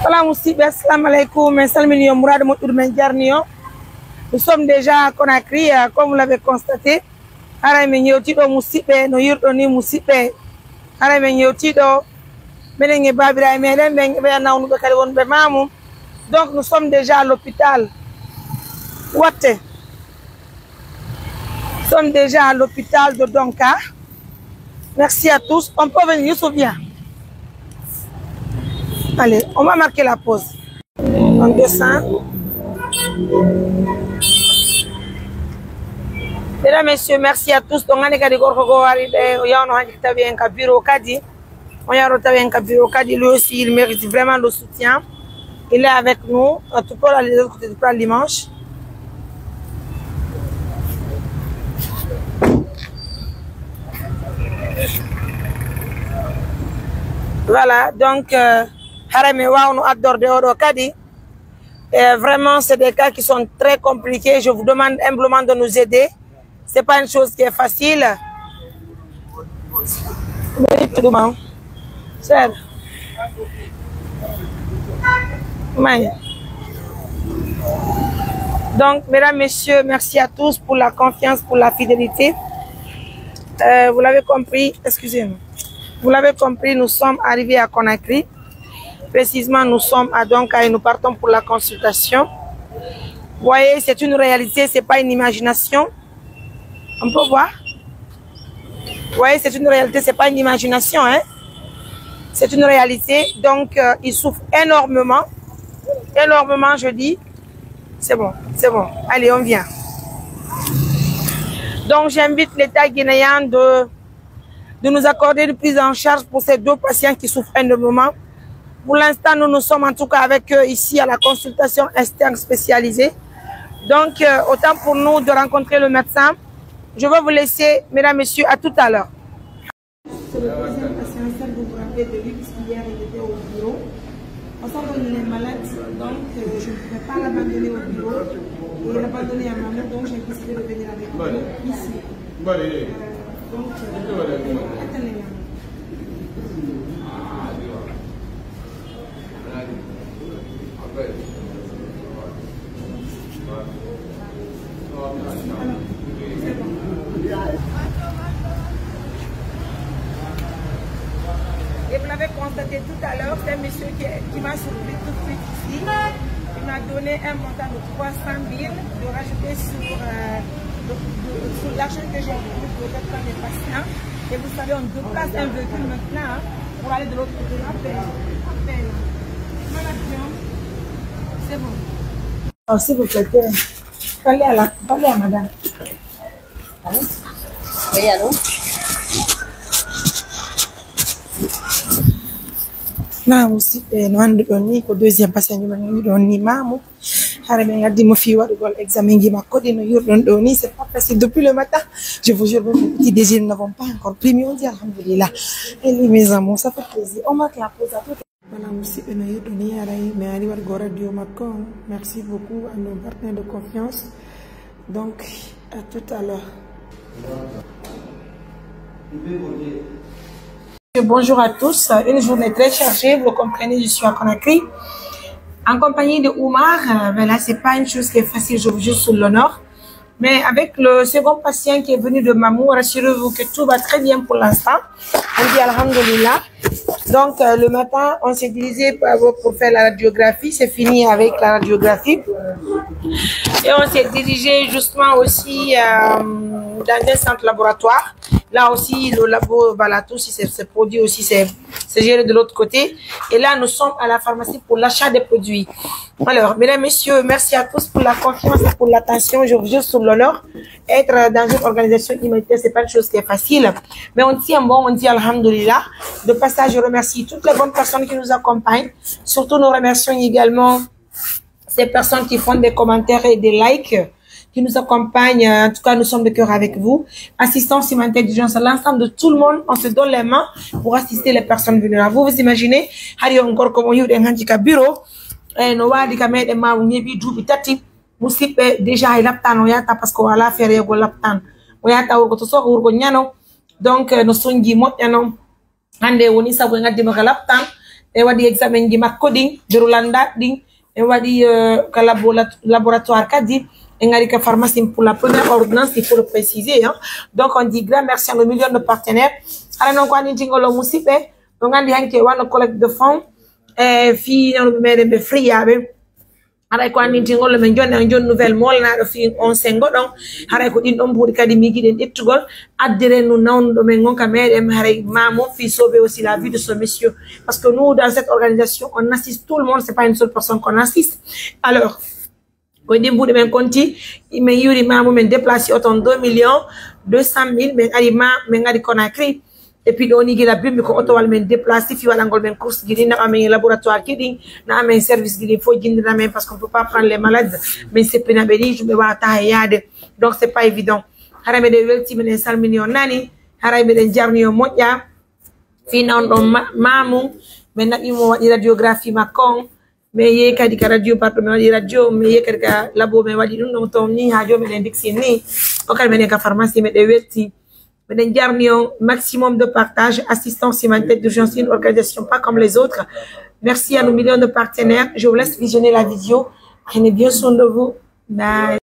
Voilà, assalamu alaikum, nous sommes déjà à Conakry, comme vous l'avez constaté. Donc nous sommes déjà à l'hôpital. Nous sommes déjà à l'hôpital de Donka. Merci à tous. On peut venir, bien. Allez, on va marquer la pause. On descend. Mesdames, messieurs, merci à tous. Donc, on est lui aussi, il mérite vraiment le soutien. Il est avec nous. Tu peux aller de l'autre côté, tu peux aller dimanche. Voilà, donc, vraiment, c'est des cas qui sont très compliqués. Je vous demande humblement de nous aider. Ce n'est pas une chose qui est facile. Donc, mesdames, messieurs, merci à tous pour la confiance, pour la fidélité. Vous l'avez compris, excusez-moi. Vous l'avez compris, nous sommes arrivés à Conakry. Précisément, nous sommes à Donka et nous partons pour la consultation. Vous voyez, c'est une réalité, ce n'est pas une imagination. On peut voir. Vous voyez, c'est une réalité, ce n'est pas une imagination. Hein? C'est une réalité. Donc, il souffre énormément. Énormément, je dis. C'est bon, c'est bon. Allez, on vient. Donc, j'invite l'État guinéen de nous accorder une prise en charge pour ces deux patients qui souffrent énormément. Pour l'instant, nous sommes en tout cas avec eux ici à la consultation externe spécialisée. Donc, autant pour nous de rencontrer le médecin. Je vais vous laisser, mesdames, messieurs, à tout à l'heure. C'est le deuxième patient, celle que vous rappelez de lui, puisqu'hier il était au bureau. On sent qu'il est malade, donc je ne pouvais pas l'abandonner au bureau. Et l'abandonner à ma mère, donc j'ai décidé de venir avec lui ici. Donc, attendez-moi. Et vous l'avez constaté tout à l'heure, c'est un monsieur qui m'a surpris tout de suite ici. Il m'a donné un montant de 300 000 de rajouter sur l'argent que j'ai pris pour faire mes patients. Et vous savez, on déplace un véhicule maintenant pour aller de l'autre côté. Appelle. C'est bon. Oh, s'il vous plaît, parlez à madame. Allô? Oui, allô? Non, aussi, nous avons un deuxième patient qui nous c'est pas facile. Depuis le matin, je vous jure, mes petits déjeuners nous n'avons pas encore pris, mais on dit alhamdoulilah. Et lui, mes amours, ça fait plaisir. On marque la pause à tout. Merci beaucoup à nos partenaires de confiance. Donc, à tout à l'heure. Bonjour à tous. Une journée très chargée. Vous le comprenez, je suis à Conakry. En compagnie de Oumar. Voilà, c'est pas une chose qui est facile, je vous jure sur l'honneur. Mais avec le second patient qui est venu de Mamou, rassurez-vous que tout va très bien pour l'instant. On dit alhamdoulilah. Donc, le matin, on s'est dirigé pour faire la radiographie. C'est fini avec la radiographie. Et on s'est dirigé justement aussi dans un centre laboratoire. Là aussi, le labo, voilà, tout ces produits aussi, c'est géré de l'autre côté. Et là, nous sommes à la pharmacie pour l'achat des produits. Alors, mesdames, messieurs, merci à tous pour la confiance et pour l'attention. Je vous jure sur l'honneur. Être dans une organisation humanitaire, c'est pas une chose qui est facile. Mais on tient bon, on dit alhamdoulilah. De passage, je remercie toutes les bonnes personnes qui nous accompagnent. Surtout, nous remercions également ces personnes qui font des commentaires et des likes, qui nous accompagnent. En tout cas, nous sommes de cœur avec vous. Assistance humanitaire d'urgence, l'ensemble de tout le monde, on se donne les mains pour assister les personnes vulnérables. Vous imaginez, hari encore comme you d'un handicap bureau, no wadi kamed e ma nyebi dubi tati musibe déjà il laptan yata parce que wala faire go laptan yata urgo to so urgo nyano donc no songi mo nyano hande woni sago ngadi ma laptan e waɗi examen ji makko ɗin derulanda ɗin e waɗi ka laboratoire kadi et ngari ka pharmacie pour la première ordonnance, il faut le préciser hein. Donc on dit grand merci à nos millions de partenaires ala non ko andi tingolo musiɓe ɗo gandi hanke wano collecte de fonds e fi nanoɓe meɗen ɓe friyaɓe haray ko annintingol men jonne on joni nouvelle molnaɗo fi on sengo ɗon haray ko ɗin ɗon mbuɗi kadi mi giɗen ƴettugol addire nu nawnuɗo men gonka meɗen haray mamon fi sauver aussi la vie de ce monsieur parce que nous dans cette organisation on assiste tout le monde, c'est pas une seule personne qu'on assiste. Alors ko ɗin mbuɗi men konti min yuri mamo men déplacé oton 2 200 000 min ari min ari Conakry. Et puis on y a bien mais quand on va même déplacer fi wala ngol men course gidi na amen laboratoire gidi na amen service gidi faut jindi na men parce qu'on peut pas prendre les malades mais c'est pena beli je me wa ta yaade donc c'est pas évident harame de welti men salmini on nani harame de jarni o modja fi non don mamu men nabi mo wadi radiographie makon mais ye kadi ka radio parto men wadi radio mais ye kadi ka labo men wadi dum ton ni hajo men dixi ni o kal men ka pharmacie men de welti maximum de partage, assistance humanitaire d'urgence, une organisation pas comme les autres. Merci à nos millions de partenaires. Je vous laisse visionner la vidéo. Prenez bien soin de vous. Bye.